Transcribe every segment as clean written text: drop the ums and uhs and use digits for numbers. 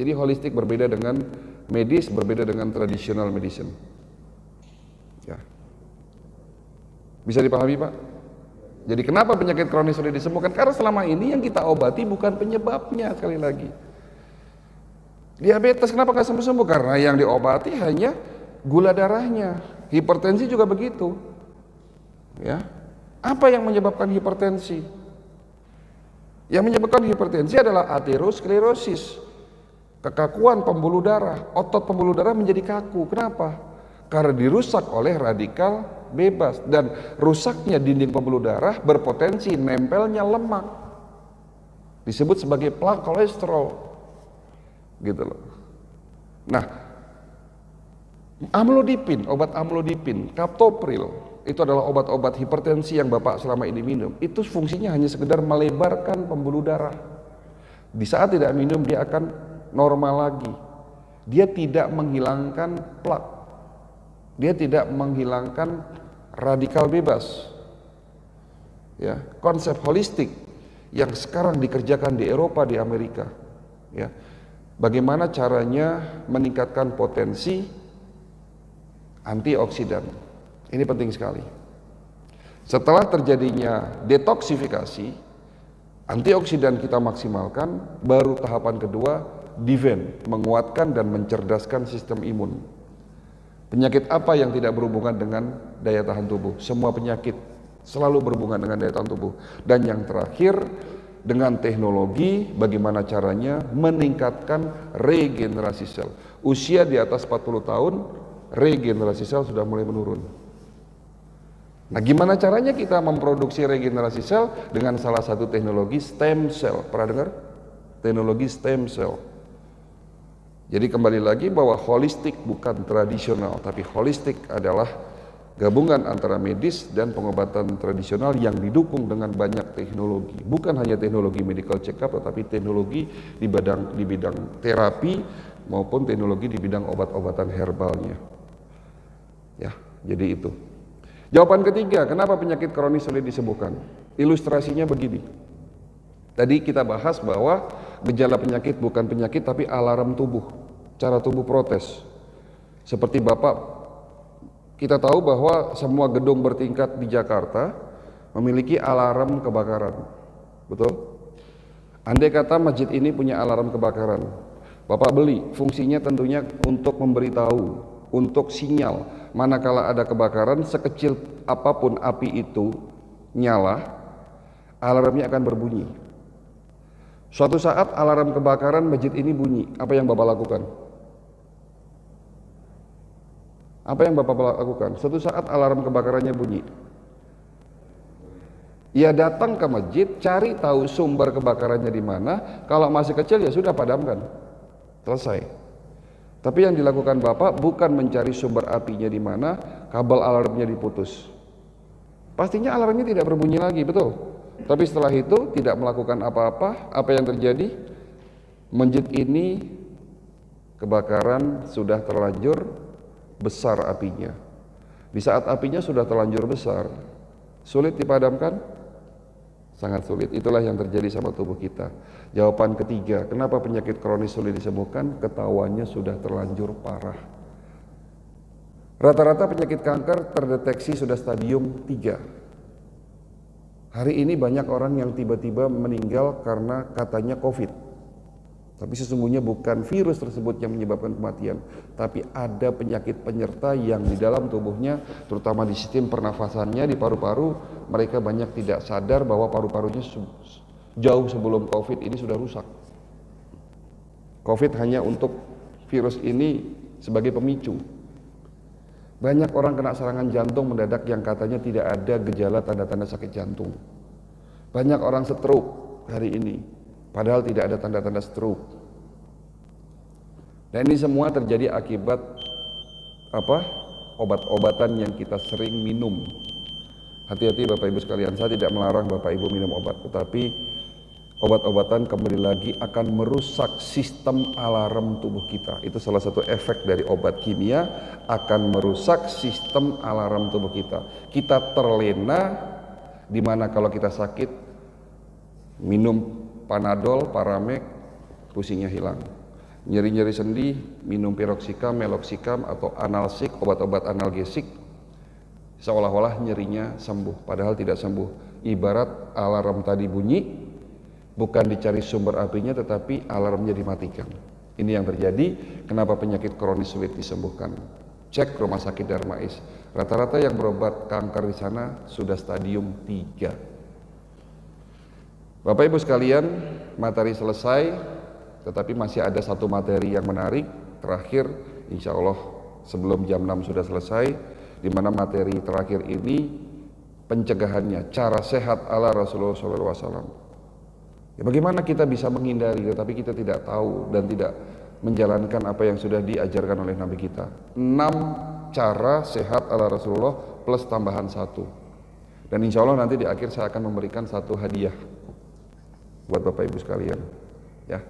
Jadi holistik berbeda dengan medis, berbeda dengan traditional medicine. Ya. Bisa dipahami Pak? Jadi kenapa penyakit kronis sudah disembuhkan? Karena selama ini yang kita obati bukan penyebabnya, sekali lagi. Diabetes kenapa nggak sembuh-sembuh? Karena yang diobati hanya gula darahnya. Hipertensi juga begitu. Ya. Apa yang menyebabkan hipertensi? Yang menyebabkan hipertensi adalah aterosklerosis. Kekakuan pembuluh darah, otot pembuluh darah menjadi kaku. Kenapa? Karena dirusak oleh radikal bebas, dan rusaknya dinding pembuluh darah berpotensi nempelnya lemak. Disebut sebagai plak kolesterol. Gitu loh. Nah, amlodipin, obat amlodipin, kaptopril, itu adalah obat-obat hipertensi yang Bapak selama ini minum. Itu fungsinya hanya sekedar melebarkan pembuluh darah. Di saat tidak minum dia akan normal lagi. Dia tidak menghilangkan plak. Dia tidak menghilangkan radikal bebas. Ya, konsep holistik yang sekarang dikerjakan di Eropa, di Amerika. Ya. Bagaimana caranya meningkatkan potensi antioksidan. Ini penting sekali. Setelah terjadinya detoksifikasi, antioksidan kita maksimalkan, baru tahapan kedua defense, menguatkan dan mencerdaskan sistem imun. Penyakit apa yang tidak berhubungan dengan daya tahan tubuh? Semua penyakit selalu berhubungan dengan daya tahan tubuh. Dan yang terakhir, dengan teknologi, bagaimana caranya meningkatkan regenerasi sel. Usia di atas 40 tahun, regenerasi sel sudah mulai menurun. Nah, gimana caranya kita memproduksi regenerasi sel? Dengan salah satu teknologi stem cell. Pernah dengar? Teknologi stem cell. Jadi kembali lagi bahwa holistik bukan tradisional, tapi holistik adalah gabungan antara medis dan pengobatan tradisional yang didukung dengan banyak teknologi. Bukan hanya teknologi medical check up, tetapi teknologi di bidang terapi maupun teknologi di bidang obat-obatan herbalnya. Ya, jadi itu. Jawaban ketiga, kenapa penyakit kronis sulit disembuhkan? Ilustrasinya begini. Tadi kita bahas bahwa gejala penyakit bukan penyakit tapi alarm tubuh, cara tubuh protes. Seperti Bapak, kita tahu bahwa semua gedung bertingkat di Jakarta memiliki alarm kebakaran. Betul? Andai kata masjid ini punya alarm kebakaran, Bapak beli, fungsinya tentunya untuk memberitahu, untuk sinyal manakala ada kebakaran, sekecil apapun api itu nyala, alarmnya akan berbunyi. Suatu saat alarm kebakaran masjid ini bunyi, apa yang Bapak lakukan? Apa yang Bapak lakukan? Suatu saat alarm kebakarannya bunyi. Ya datang ke masjid, cari tahu sumber kebakarannya di mana. Kalau masih kecil ya sudah padamkan. Selesai. Tapi yang dilakukan Bapak bukan mencari sumber apinya di mana, kabel alarmnya diputus. Pastinya alarmnya tidak berbunyi lagi, betul? Tapi setelah itu tidak melakukan apa-apa. Apa yang terjadi? Masjid ini kebakaran sudah terlanjur besar apinya. Di saat apinya sudah terlanjur besar, sulit dipadamkan? Sangat sulit. Itulah yang terjadi sama tubuh kita. Jawaban ketiga, kenapa penyakit kronis sulit disembuhkan? Ketahuannya sudah terlanjur parah. Rata-rata penyakit kanker terdeteksi sudah stadium 3. Hari ini banyak orang yang tiba-tiba meninggal karena katanya COVID. Tapi sesungguhnya bukan virus tersebut yang menyebabkan kematian, tapi ada penyakit penyerta yang di dalam tubuhnya, terutama di sistem pernafasannya, di paru-paru, mereka banyak tidak sadar bahwa paru-parunya jauh sebelum COVID ini sudah rusak. COVID hanya untuk virus ini sebagai pemicu. Banyak orang kena serangan jantung mendadak yang katanya tidak ada gejala tanda-tanda sakit jantung. Banyak orang stroke hari ini, padahal tidak ada tanda-tanda stroke. Dan ini semua terjadi akibat obat-obatan yang kita sering minum. Hati-hati Bapak Ibu sekalian, saya tidak melarang Bapak Ibu minum obat, tetapi obat-obatan kembali lagi akan merusak sistem alarm tubuh kita. Itu salah satu efek dari obat kimia, akan merusak sistem alarm tubuh kita. Kita terlena, di mana kalau kita sakit minum Panadol, Paramek, pusingnya hilang. Nyeri-nyeri sendi, minum piroxicam, meloxicam atau analsik, obat-obat analgesik, seolah-olah nyerinya sembuh, padahal tidak sembuh. Ibarat alarm tadi bunyi, bukan dicari sumber apinya tetapi alarmnya dimatikan. Ini yang terjadi, kenapa penyakit kronis sulit disembuhkan. Cek rumah sakit Darmais, rata-rata yang berobat kanker di sana sudah stadium 3. Bapak Ibu sekalian, materi selesai, tetapi masih ada satu materi yang menarik terakhir, insya Allah sebelum jam 6 sudah selesai, di mana materi terakhir ini pencegahannya, cara sehat ala Rasulullah SAW. Ya, bagaimana kita bisa menghindari tetapi kita tidak tahu dan tidak menjalankan apa yang sudah diajarkan oleh Nabi kita. 6 cara sehat ala Rasulullah plus tambahan 1. Dan insya Allah nanti di akhir saya akan memberikan 1 hadiah buat Bapak Ibu sekalian. Ya.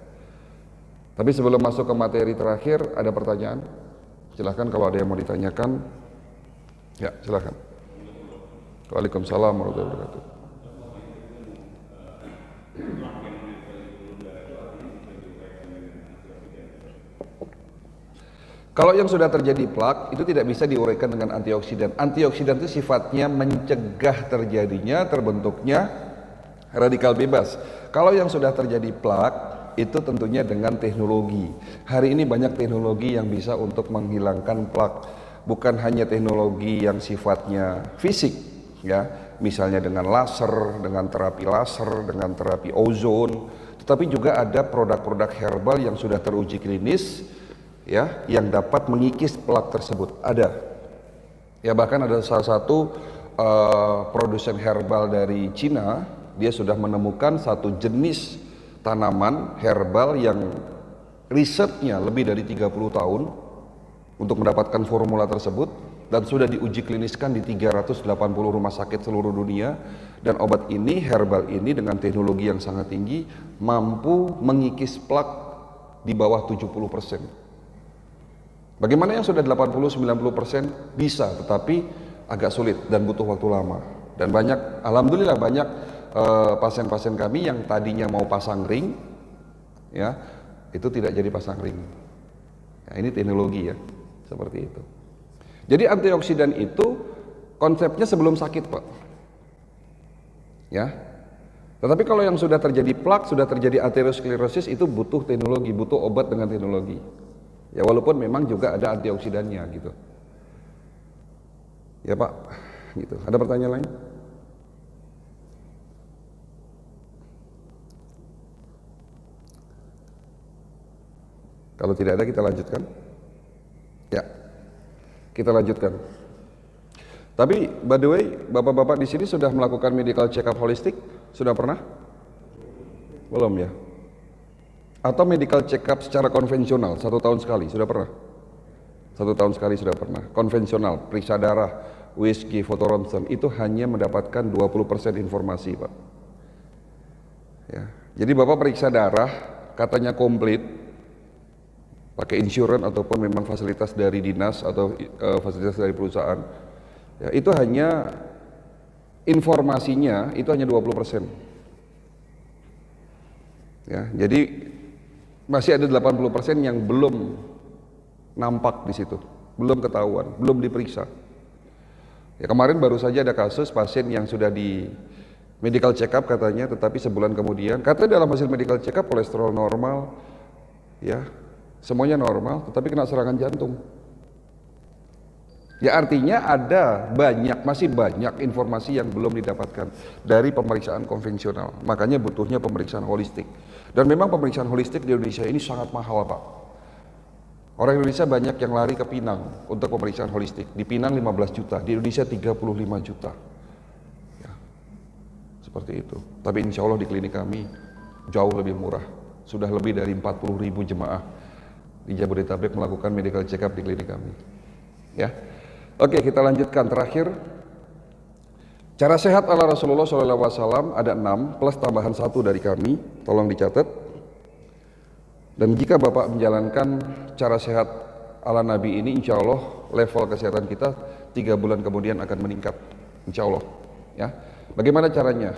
Tapi sebelum masuk ke materi terakhir, ada pertanyaan? Silahkan kalau ada yang mau ditanyakan. Ya, silahkan. Waalaikumsalam warahmatullahi wabarakatuh. Kalau yang sudah terjadi plak, itu tidak bisa diuraikan dengan antioksidan. Antioksidan itu sifatnya mencegah terjadinya, terbentuknya radikal bebas. Kalau yang sudah terjadi plak, itu tentunya dengan teknologi. Hari ini banyak teknologi yang bisa untuk menghilangkan plak. Bukan hanya teknologi yang sifatnya fisik, ya, misalnya dengan laser, dengan terapi laser, dengan terapi ozon, tetapi juga ada produk-produk herbal yang sudah teruji klinis, ya, yang dapat mengikis plak tersebut. Ada, ya, bahkan ada salah satu produsen herbal dari Cina, dia sudah menemukan satu jenis tanaman herbal yang risetnya lebih dari 30 tahun untuk mendapatkan formula tersebut, dan sudah diuji kliniskan di 380 rumah sakit seluruh dunia. Dan obat ini, herbal ini dengan teknologi yang sangat tinggi, mampu mengikis plak di bawah 70%. Bagaimana yang sudah 80-90%? Bisa, tetapi agak sulit dan butuh waktu lama. Dan banyak, alhamdulillah banyak pasien-pasien kami yang tadinya mau pasang ring, ya, itu tidak jadi pasang ring. Ya, ini teknologi, ya, seperti itu. Jadi antioksidan itu konsepnya sebelum sakit, Pak. Ya. Tetapi kalau yang sudah terjadi plak, sudah terjadi aterosklerosis, itu butuh teknologi, butuh obat dengan teknologi. Ya, walaupun memang juga ada antioksidannya gitu. Ya, Pak. Gitu. Ada pertanyaan lain? Kalau tidak ada, kita lanjutkan. Ya, kita lanjutkan. Tapi by the way, bapak-bapak di sini sudah melakukan medical check up holistik? Sudah pernah? Belum, ya? Atau medical check up secara konvensional 1 tahun sekali? Sudah pernah? 1 tahun sekali sudah pernah. Konvensional, periksa darah, USG, fotoronsen, itu hanya mendapatkan 20% informasi, Pak. Ya. Jadi bapak periksa darah, katanya komplit, pakai insurans ataupun memang fasilitas dari dinas atau fasilitas dari perusahaan, ya, itu hanya informasinya itu hanya 20%. Ya, jadi masih ada 80% yang belum nampak di situ, belum ketahuan, belum diperiksa. Ya, kemarin baru saja ada kasus pasien yang sudah di medical check up katanya, tetapi sebulan kemudian katanya dalam hasil medical check up kolesterol normal, ya, semuanya normal, tetapi kena serangan jantung. Ya, artinya ada masih banyak informasi yang belum didapatkan dari pemeriksaan konvensional. Makanya butuhnya pemeriksaan holistik. Dan memang pemeriksaan holistik di Indonesia ini sangat mahal, Pak. Orang Indonesia banyak yang lari ke Pinang untuk pemeriksaan holistik. Di Pinang 15 juta, di Indonesia 35 juta. Ya, seperti itu. Tapi insya Allah di klinik kami jauh lebih murah. Sudah lebih dari 40.000 jemaah di Jabodetabek melakukan medical check up di klinik kami. Ya. Oke, kita lanjutkan terakhir. Cara sehat ala Rasulullah SAW ada 6 plus tambahan 1 dari kami. Tolong dicatat. Dan jika Bapak menjalankan cara sehat ala Nabi ini, insya Allah level kesehatan kita 3 bulan kemudian akan meningkat. Insya Allah. Ya. Bagaimana caranya?